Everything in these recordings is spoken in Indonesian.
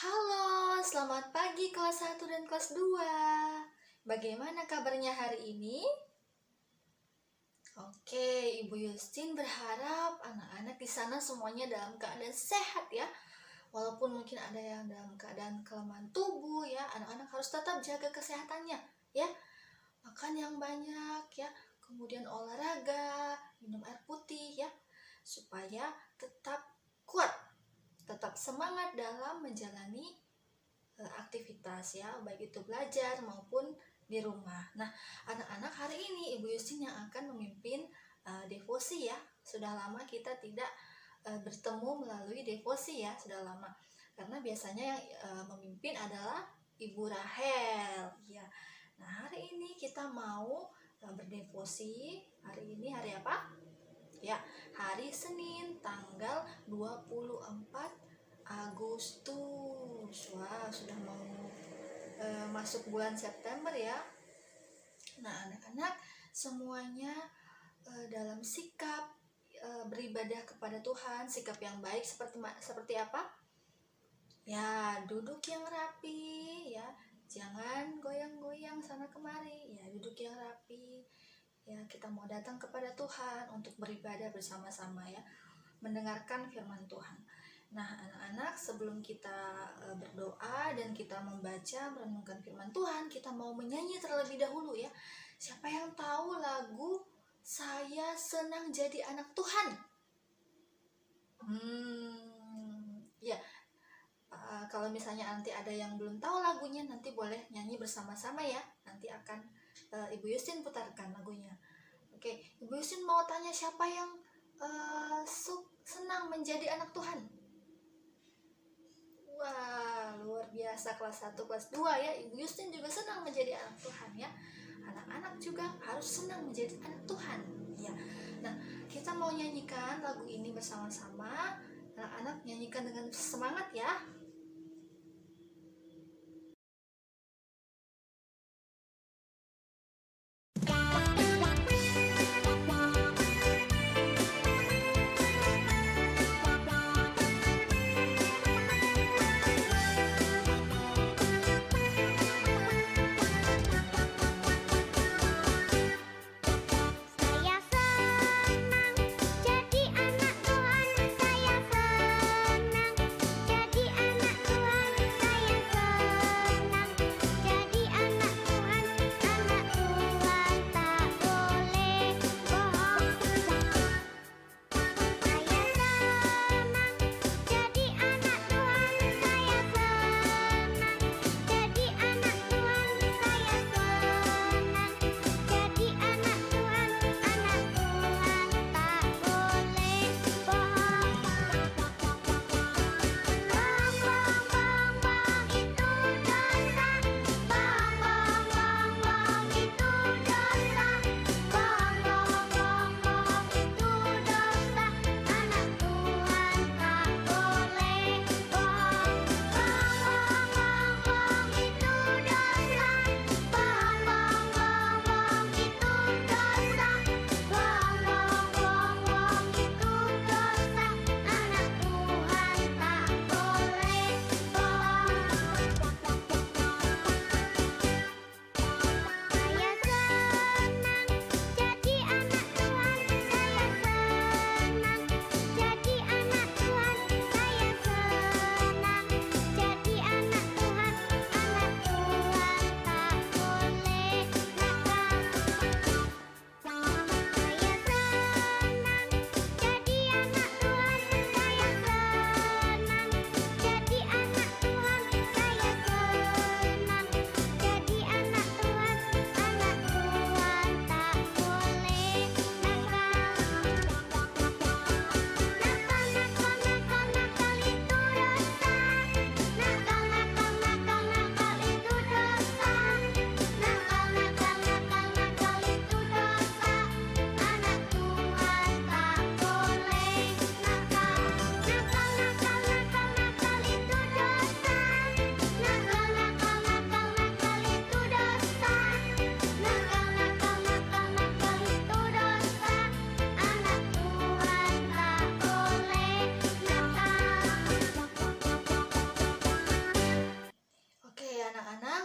Halo, selamat pagi kelas 1 dan kelas 2. Bagaimana kabarnya hari ini? Oke, Ibu Yustin berharap anak-anak di sana semuanya dalam keadaan sehat ya. Walaupun mungkin ada yang dalam keadaan kelemahan tubuh ya, anak-anak harus tetap jaga kesehatannya ya. Makan yang banyak ya, kemudian olahraga, minum air putih ya, supaya tetap kuat, tetap semangat dalam menjalani aktivitas ya, baik itu belajar maupun di rumah. Nah, anak-anak, hari ini Ibu Yustin yang akan memimpin devosi ya. Sudah lama kita tidak bertemu melalui devosi ya, sudah lama. Karena biasanya yang memimpin adalah Ibu Rahel ya. Nah, hari ini kita mau berdevosi. Hari ini hari apa? Ya, hari Senin tanggal 24 Agustus. Wah, sudah mau masuk bulan September ya. Nah, anak-anak semuanya dalam sikap beribadah kepada Tuhan, sikap yang baik seperti apa? Ya, duduk yang rapi ya. Jangan goyang-goyang sana kemari. Ya, duduk yang rapi. Ya, kita mau datang kepada Tuhan untuk beribadah bersama-sama ya, mendengarkan firman Tuhan. Nah, anak-anak, sebelum kita berdoa dan kita membaca, merenungkan firman Tuhan, kita mau menyanyi terlebih dahulu ya. Siapa yang tahu lagu Saya Senang Jadi Anak Tuhan? Ya, kalau misalnya nanti ada yang belum tahu lagunya, nanti boleh nyanyi bersama-sama ya. Nanti akan Ibu Yustin putarkan lagunya. Oke, Ibu Yustin mau tanya siapa yang senang menjadi anak Tuhan? Wah, luar biasa, kelas 1, kelas 2 ya. Ibu Yustin juga senang menjadi anak Tuhan ya. Anak-anak juga harus senang menjadi anak Tuhan ya. Nah, kita mau nyanyikan lagu ini bersama-sama. Anak-anak nyanyikan dengan semangat ya. Saya senang jadi anak Tuhan, saya senang jadi anak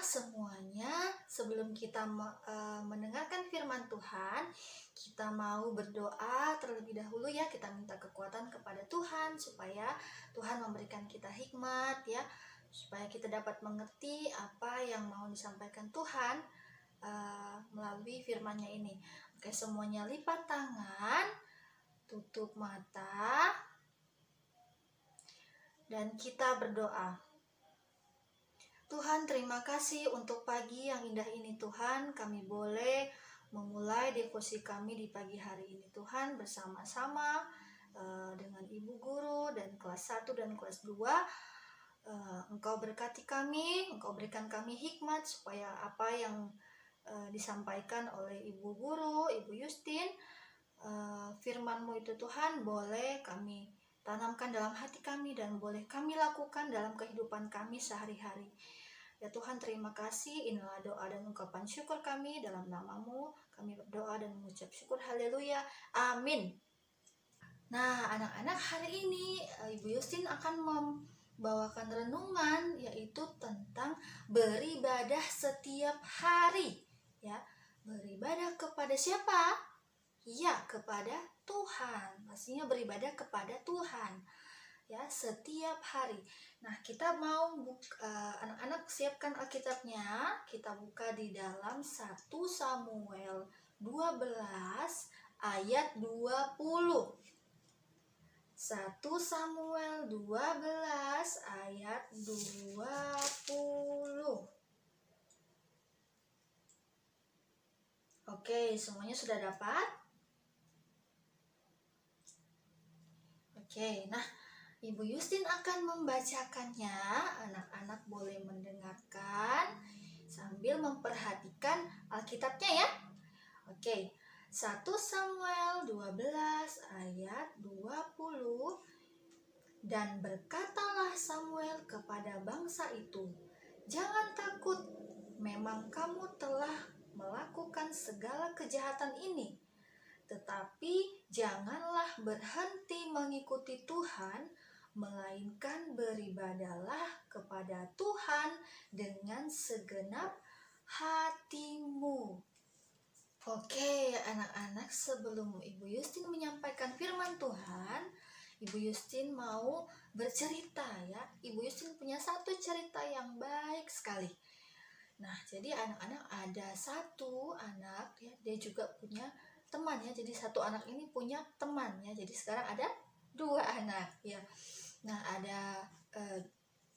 semuanya, sebelum kita mendengarkan firman Tuhan, kita mau berdoa terlebih dahulu ya. Kita minta kekuatan kepada Tuhan supaya Tuhan memberikan kita hikmat ya, supaya kita dapat mengerti apa yang mau disampaikan Tuhan melalui firman-Nya ini. Oke, semuanya lipat tangan, tutup mata, dan kita berdoa. Tuhan, terima kasih untuk pagi yang indah ini Tuhan. Kami boleh memulai devosi kami di pagi hari ini Tuhan, bersama-sama dengan Ibu Guru dan kelas 1 dan kelas 2. Engkau berkati kami, Engkau berikan kami hikmat supaya apa yang disampaikan oleh Ibu Guru, Ibu Yustin, firman-Mu itu Tuhan, boleh kami tanamkan dalam hati kami dan boleh kami lakukan dalam kehidupan kami sehari-hari. Ya Tuhan, terima kasih. Inilah doa dan ungkapan syukur kami dalam nama-Mu. Kami berdoa dan mengucap syukur. Haleluya. Amin. Nah, anak-anak, hari ini Ibu Yustin akan membawakan renungan, yaitu tentang beribadah setiap hari. Ya, beribadah kepada siapa? Ya, kepada Tuhan. Pastinya beribadah kepada Tuhan ya, setiap hari. Nah, kita mau anak-anak siapkan Alkitabnya. Kita buka di dalam 1 Samuel 12 ayat 20. 1 Samuel 12 ayat 20. Oke, semuanya sudah dapat? Oke, nah Ibu Yustin akan membacakannya. Anak-anak boleh mendengarkan sambil memperhatikan Alkitabnya ya. Oke, 1 Samuel 12 ayat 20. Dan berkatalah Samuel kepada bangsa itu, "Jangan takut, memang kamu telah melakukan segala kejahatan ini. Tetapi janganlah berhenti mengikuti Tuhan, melainkan beribadahlah kepada Tuhan dengan segenap hatimu." Oke, anak-anak, sebelum Ibu Yustin menyampaikan firman Tuhan, Ibu Yustin mau bercerita ya. Ibu Yustin punya satu cerita yang baik sekali. Nah, jadi anak-anak, ada satu anak ya, dia juga punya teman ya. Jadi satu anak ini punya teman ya. Jadi sekarang ada 2 anak ya. Nah, ada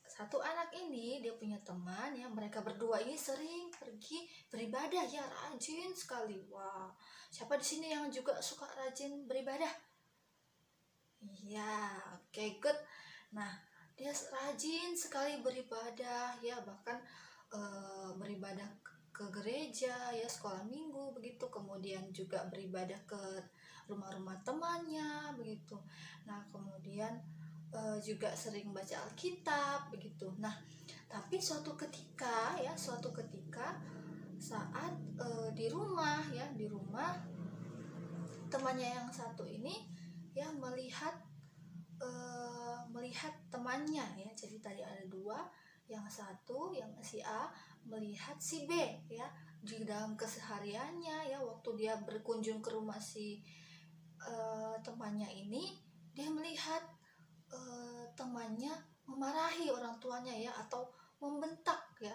satu anak ini dia punya teman ya. Mereka berdua ini sering pergi beribadah ya, rajin sekali. Wah, siapa di sini yang juga suka rajin beribadah? Iya, oke, good. Nah, dia rajin sekali beribadah ya, bahkan beribadah ke gereja ya, sekolah minggu begitu, kemudian juga beribadah ke rumah-rumah temannya begitu. Nah, kemudian juga sering baca Alkitab begitu. Nah, tapi suatu ketika saat di rumah temannya yang satu ini ya melihat temannya ya. Jadi tadi ada 2, yang satu yang si A melihat si B ya di dalam kesehariannya ya, waktu dia berkunjung ke rumah si temannya ini, dia melihat temannya memarahi orang tuanya ya, atau membentak ya.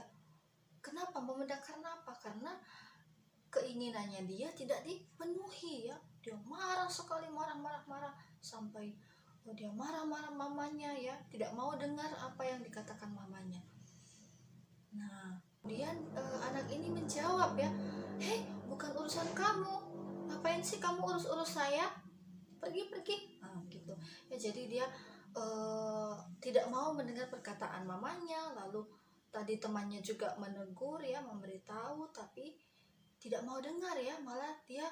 Kenapa membentak? Karena apa? Karena keinginannya dia tidak dipenuhi ya. Dia marah sekali, marah sampai dia marah mamanya ya, tidak mau dengar apa yang dikatakan mamanya. Nah, kemudian anak ini menjawab ya, "Hei, bukan urusan kamu. Ngapain sih kamu urus saya? Pergi." Nah, gitu. Ya, jadi dia tidak mau mendengar perkataan mamanya. Lalu tadi temannya juga menegur ya, memberitahu, tapi tidak mau dengar ya, malah dia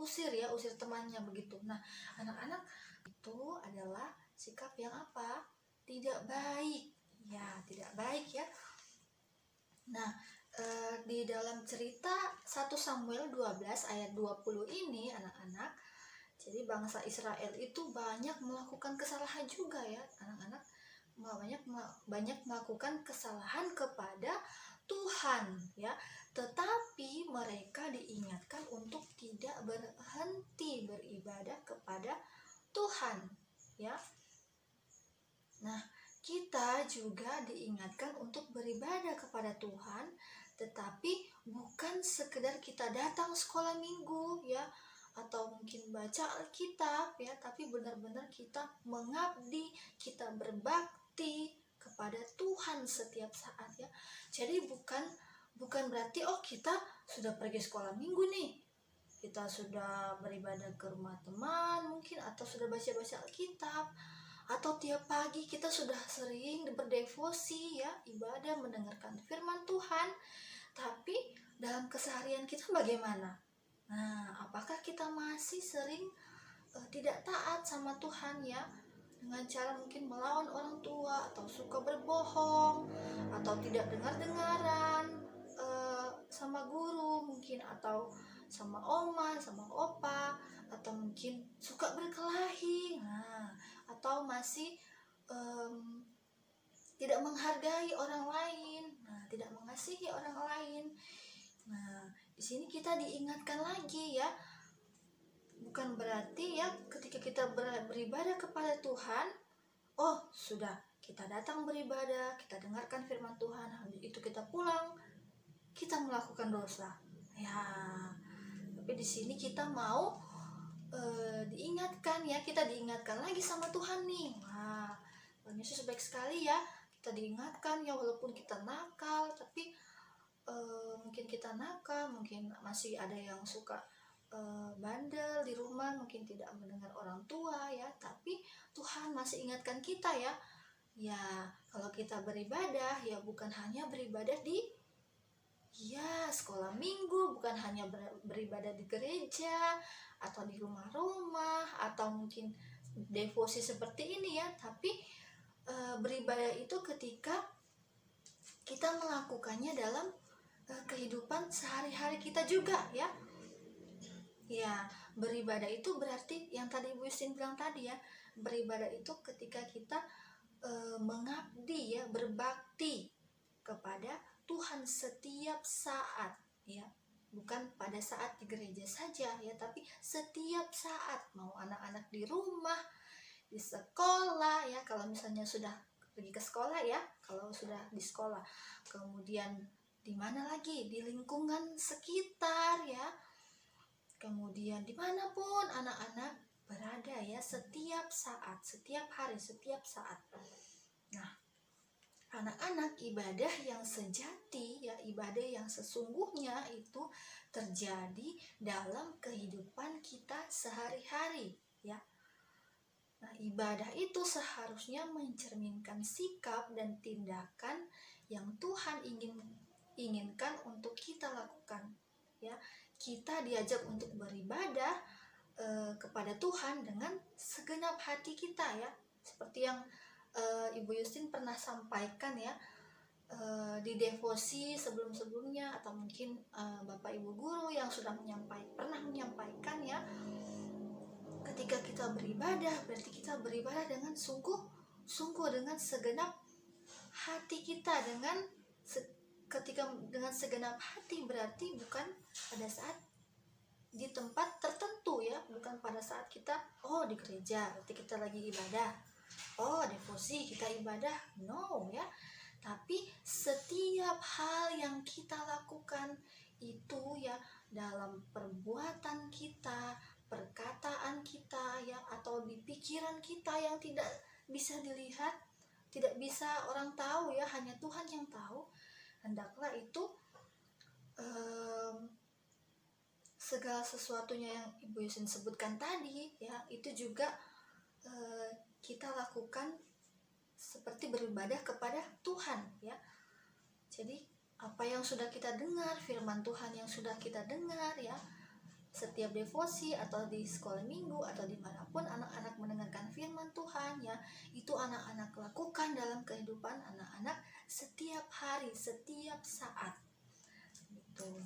usir temannya begitu. Nah, anak-anak, itu adalah sikap yang apa? Tidak baik ya, tidak baik ya. Nah, di dalam cerita 1 Samuel 12 ayat 20 ini anak-anak, jadi bangsa Israel itu banyak melakukan kesalahan juga ya, anak-anak, banyak banyak melakukan kesalahan kepada Tuhan ya, tetapi mereka diingatkan untuk tidak berhenti beribadah kepada Tuhan ya. Nah, kita juga diingatkan untuk beribadah kepada Tuhan, tetapi bukan sekedar kita datang sekolah minggu ya, atau mungkin baca Alkitab ya, tapi benar-benar kita mengabdi, kita berbakti kepada Tuhan setiap saat ya. Jadi bukan berarti kita sudah pergi sekolah minggu nih, kita sudah beribadah ke rumah teman mungkin, atau sudah baca-baca Alkitab, atau tiap pagi kita sudah sering berdevosi ya, ibadah mendengarkan firman Tuhan, tapi dalam keseharian kita bagaimana? Nah, apakah kita masih sering tidak taat sama Tuhan ya, dengan cara mungkin melawan orang tua, atau suka berbohong, atau tidak dengar-dengaran sama guru mungkin, atau sama oma, sama opa, atau mungkin suka berkelahi, nah, atau masih tidak menghargai orang lain, nah, tidak mengasihi orang lain. Nah, di sini kita diingatkan lagi ya, bukan berarti ya ketika kita beribadah kepada Tuhan, sudah kita datang beribadah, kita dengarkan firman Tuhan, habis itu kita pulang, kita melakukan dosa. Ya, tapi di sini kita mau diingatkan ya, kita diingatkan lagi sama Tuhan nih. Nah, Tuhan Yesus baik sekali ya, kita diingatkan ya, walaupun kita nakal, tapi mungkin kita nakal, mungkin masih ada yang suka bandel di rumah, mungkin tidak mendengar orang tua ya, tapi Tuhan masih ingatkan kita ya. Ya, kalau kita beribadah ya bukan hanya beribadah di sekolah minggu, bukan hanya beribadah di gereja atau di rumah-rumah, atau mungkin devosi seperti ini ya, tapi beribadah itu ketika kita melakukannya dalam kehidupan sehari-hari kita juga ya. Ya, beribadah itu berarti yang tadi Ibu Yusin bilang tadi ya, beribadah itu ketika kita mengabdi ya, berbakti kepada Tuhan setiap saat ya, bukan pada saat di gereja saja ya, tapi setiap saat, mau anak-anak di rumah, di sekolah ya, kalau misalnya sudah pergi ke sekolah ya, kalau sudah di sekolah, kemudian di mana lagi, di lingkungan sekitar ya, kemudian dimanapun anak-anak berada ya, setiap saat, setiap hari, setiap saat. Nah, anak-anak, ibadah yang sejati ya, ibadah yang sesungguhnya itu terjadi dalam kehidupan kita sehari-hari ya. Nah, ibadah itu seharusnya mencerminkan sikap dan tindakan yang Tuhan inginkan untuk kita lakukan ya. Kita diajak untuk beribadah kepada Tuhan dengan segenap hati kita ya, seperti yang Ibu Yusin pernah sampaikan ya di devosi sebelum-sebelumnya, atau mungkin Bapak Ibu guru yang sudah pernah menyampaikan ya, ketika kita beribadah berarti kita beribadah dengan sungguh dengan segenap hati kita, ketika dengan segenap hati berarti bukan pada saat di tempat tertentu ya, bukan pada saat kita di gereja berarti kita lagi ibadah, devosi kita ibadah, no ya, tapi setiap hal yang kita lakukan itu ya, dalam perbuatan kita, perkataan kita ya, atau di pikiran kita yang tidak bisa dilihat, tidak bisa orang tahu ya, hanya Tuhan yang tahu, hendaklah itu segala sesuatunya yang Ibu Yusin sebutkan tadi ya, itu juga kita lakukan seperti beribadah kepada Tuhan ya. Jadi apa yang sudah kita dengar, firman Tuhan yang sudah kita dengar ya, setiap devosi atau di sekolah minggu atau dimanapun anak-anak mendengarkan firman Tuhan ya, itu anak-anak lakukan dalam kehidupan anak-anak setiap hari, setiap saat gitu.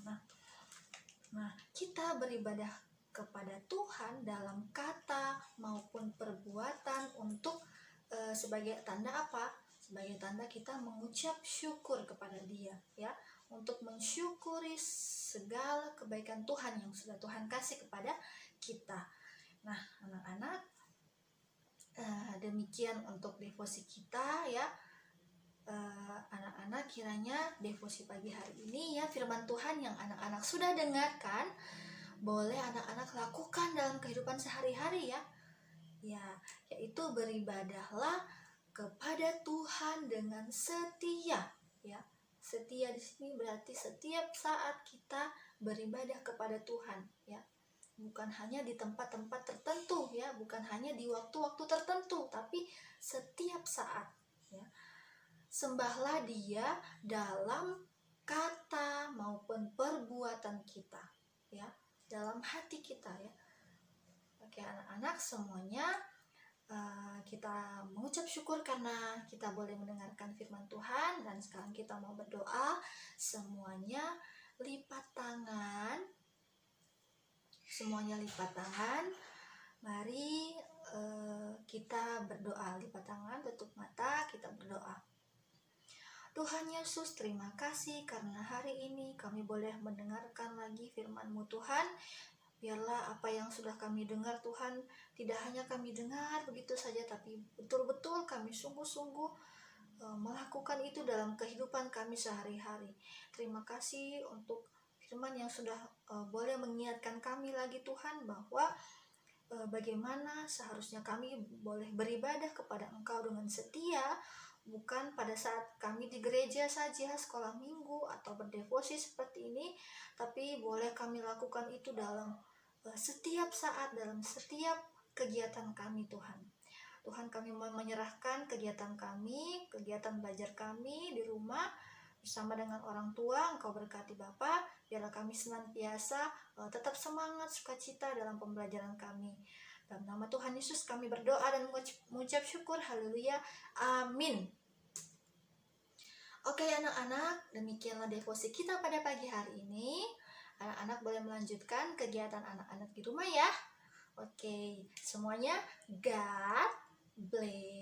Nah, kita beribadah kepada Tuhan dalam kata maupun perbuatan untuk sebagai tanda apa? sebagai tanda kita mengucap syukur kepada Dia, ya, untuk mensyukuri segala kebaikan Tuhan yang sudah Tuhan kasih kepada kita. Nah, anak-anak, demikian untuk devosi kita, ya. Anak-anak, kiranya devosi pagi hari ini, ya, firman Tuhan yang anak-anak sudah dengarkan boleh anak-anak lakukan dalam kehidupan sehari-hari, ya. Ya, yaitu beribadahlah kepada Tuhan dengan setia, ya. Setia di sini berarti setiap saat kita beribadah kepada Tuhan, ya. Bukan hanya di tempat-tempat tertentu, ya, bukan hanya di waktu-waktu tertentu, tapi setiap saat, ya. Sembahlah Dia dalam kata maupun perbuatan kita, ya, dalam hati kita, ya. Oke, anak-anak semuanya, kita mengucap syukur karena kita boleh mendengarkan firman Tuhan, dan sekarang kita mau berdoa. Semuanya lipat tangan, mari kita berdoa. Lipat tangan, tutup mata, kita berdoa. Tuhan Yesus, terima kasih karena hari ini kami boleh mendengarkan lagi firman-Mu, Tuhan. Biarlah apa yang sudah kami dengar, Tuhan, tidak hanya kami dengar begitu saja, tapi betul-betul kami sungguh-sungguh melakukan itu dalam kehidupan kami sehari-hari. Terima kasih untuk firman yang sudah boleh mengingatkan kami lagi, Tuhan, bahwa bagaimana seharusnya kami boleh beribadah kepada Engkau dengan setia, bukan pada saat kami di gereja saja, sekolah minggu, atau berdevosi seperti ini, tapi boleh kami lakukan itu dalam setiap saat, dalam setiap kegiatan kami, Tuhan. Tuhan, kami menyerahkan kegiatan kami, kegiatan belajar kami di rumah bersama dengan orang tua. Engkau berkati Bapa, biarlah kami senantiasa tetap semangat, sukacita dalam pembelajaran kami. Dalam nama Tuhan Yesus kami berdoa dan mengucap syukur. Haleluya, amin. Oke anak-anak, demikianlah devosi kita pada pagi hari ini. Anak-anak boleh melanjutkan kegiatan anak-anak di rumah, ya. Oke, semuanya God bless.